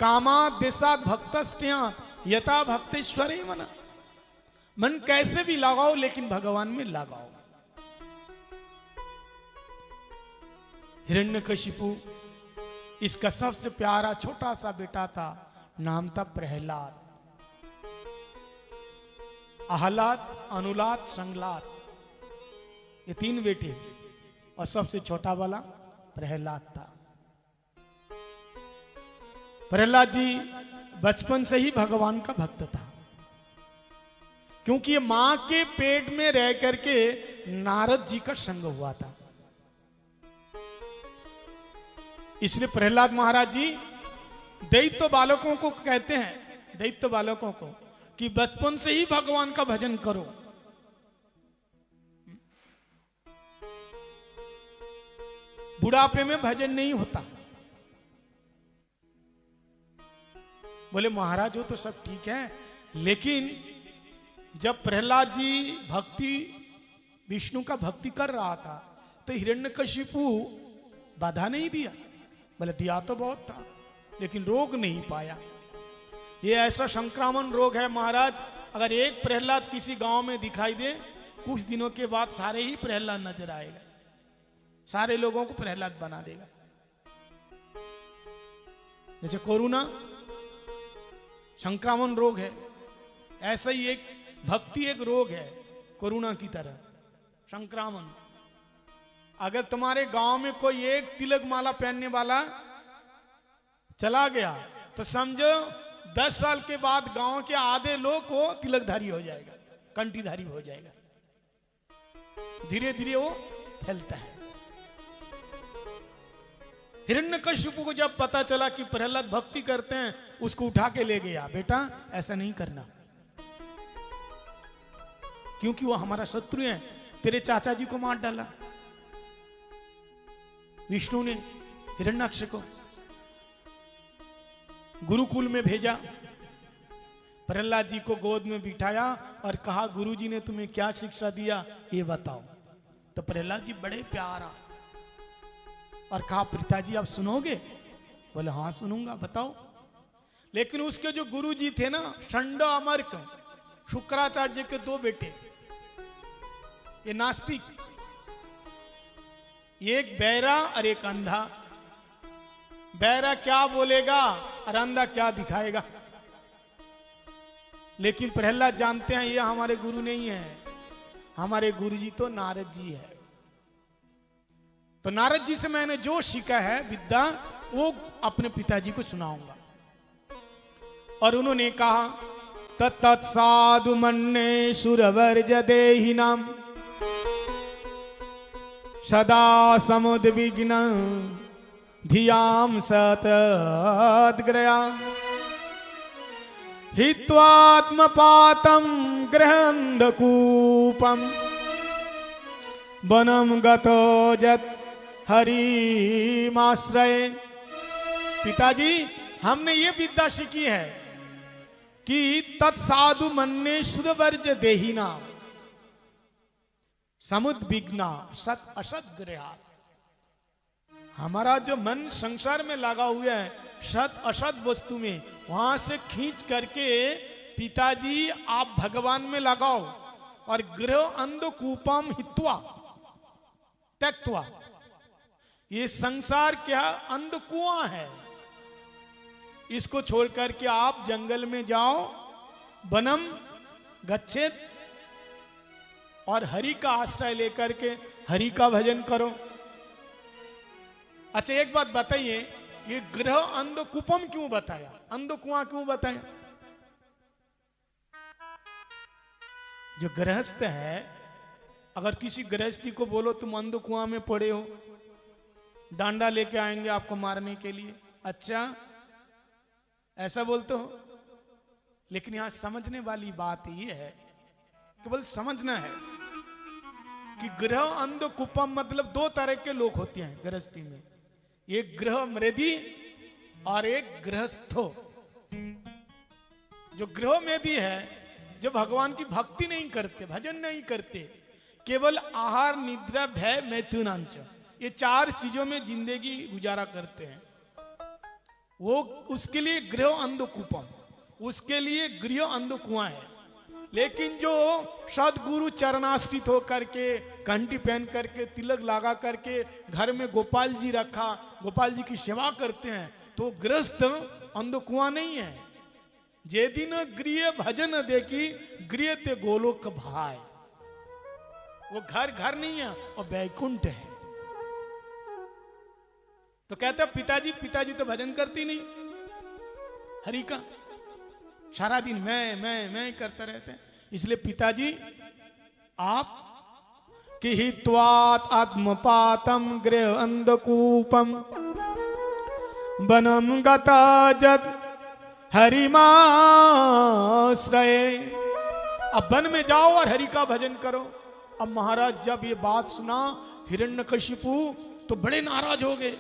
कामा दिशा भक्तस्त्या यथा भक्तेश्वरे मन। मन कैसे भी लगाओ लेकिन भगवान में लगाओ। हिरण्यकशिपु इसका सबसे प्यारा छोटा सा बेटा था, नाम था प्रहलाद। आहलाद, अनुलाद, संगलाद, ये 3 बेटे और सबसे छोटा वाला प्रहलाद था। प्रहलाद जी बचपन से ही भगवान का भक्त था, क्योंकि ये मां के पेट में रह करके नारद जी का संग हुआ था। इसलिए प्रहलाद महाराज जी दैत्य बालकों को कहते हैं, दैत्य बालकों को, कि बचपन से ही भगवान का भजन करो। बुढ़ापे में भजन नहीं होता। बोले महाराज वो तो सब ठीक है, लेकिन जब प्रहलाद जी भक्ति विष्णु का भक्ति कर रहा था तो हिरण्यकशिपु बाधा नहीं दिया। बोले दिया तो बहुत था लेकिन रोक नहीं पाया। ये ऐसा संक्रामण रोग है महाराज, अगर एक प्रहलाद किसी गांव में दिखाई दे, कुछ दिनों के बाद सारे ही प्रहलाद नजर आएगा, सारे लोगों को प्रहलाद बना देगा। जैसे कोरोना संक्रामण रोग है, ऐसा ही एक भक्ति एक रोग है कोरोना की तरह संक्रामण। अगर तुम्हारे गांव में कोई एक तिलक माला पहनने वाला चला गया तो समझो 10 साल के बाद गांव के आधे लोग को तिलकधारी हो जाएगा, कंठीधारी हो जाएगा। धीरे धीरे वो फैलता है। हिरण्यकशिपु को जब पता चला कि प्रहलाद भक्ति करते हैं, उसको उठा के ले गया, बेटा ऐसा नहीं करना, क्योंकि वो हमारा शत्रु है। तेरे चाचा जी को मार डाला विष्णु ने हिरण्याक्ष को, गुरुकुल में भेजा, प्रहलाद जी को गोद में बिठाया और कहा गुरुजी ने तुम्हें क्या शिक्षा दिया ये बताओ। तो प्रहलाद जी बड़े प्यारा और कहा पिताजी आप सुनोगे? बोले हाँ सुनूंगा, बताओ। लेकिन उसके जो गुरुजी थे ना, षंड अमर्क, शुक्राचार्य के 2 बेटे, ये नास्तिक, एक बहरा और एक अंधा। बहरा क्या बोलेगा और अंधा क्या दिखाएगा। लेकिन प्रहलाद जानते हैं ये हमारे गुरु नहीं है, हमारे गुरुजी तो नारद जी है। तो नारद जी से मैंने जो सीखा है विद्या, वो अपने पिताजी को सुनाऊंगा। और उन्होंने कहा तत्साधु मन्ने सुरवर्ज देहि नाम सदा समुद्विग्न धियाम सतद्ग्रयाम हित्वात्मपातं गृहंधकूपम वनम गतो जत हरिमाश्रय। पिताजी हमने ये विद्या सीखी है कि तत्साधु मन्ने सुरवर्ज देहिना समुद्विग्ना सत असत ग्रहा। हमारा जो मन संसार में लगा हुआ है सत असत वस्तु में, वहां से खींच करके पिताजी आप भगवान में लगाओ और गृह अंधकूपम हित्वा त्यक्त्वा। ये संसार क्या अंधकुआं है, इसको छोड़ करके आप जंगल में जाओ, वनम गच्छेत, और हरि का आश्रय लेकर के हरि का भजन करो। अच्छा एक बात बताइए, ये गृह अंधकूपम क्यों बताया, अंधकुआं क्यों बताया? जो गृहस्थ है, अगर किसी गृहस्थी को बोलो तुम अंधकुआं में पड़े हो, डांडा लेके आएंगे आपको मारने के लिए, अच्छा ऐसा बोलते हो। लेकिन यहां समझने वाली बात यह है, केवल समझना है कि गृह अंधकूपम मतलब 2 तरह के लोग होते हैं गृहस्थी में, एक गृह मेधी और एक गृहस्थो। जो गृह मेधी है, जो भगवान की भक्ति नहीं करते, भजन नहीं करते, केवल आहार निद्रा भय मैथुनांच, ये 4 चीजों में जिंदगी गुजारा करते हैं। वो उसके लिए गृह अंधकूपम, उसके लिए गृह अंधकुआं है। लेकिन जो सदगुरु चरणाश्रित होकर के, घंटी पहन करके, तिलक लगा करके घर में गोपाल जी रखा, गोपाल जी की सेवा करते हैं, तो गृहस्थ अंधकुआं नहीं है। जे दिन गृह भजन देखी गृह ते गोलोक भाई, वो घर घर नहीं है, वो बैकुंठ है। तो कहते पिताजी, पिताजी तो भजन करती नहीं हरि का, सारा दिन मैं करते रहते हैं। इसलिए पिताजी आप कि हित्वात आत्मपातम गृह अंधकूपम वनम गता जत हरिमाश्रय, अब वन में जाओ और हरि का भजन करो। अब महाराज जब ये बात सुना हिरण्यकशिपु तो बड़े नाराज हो गए।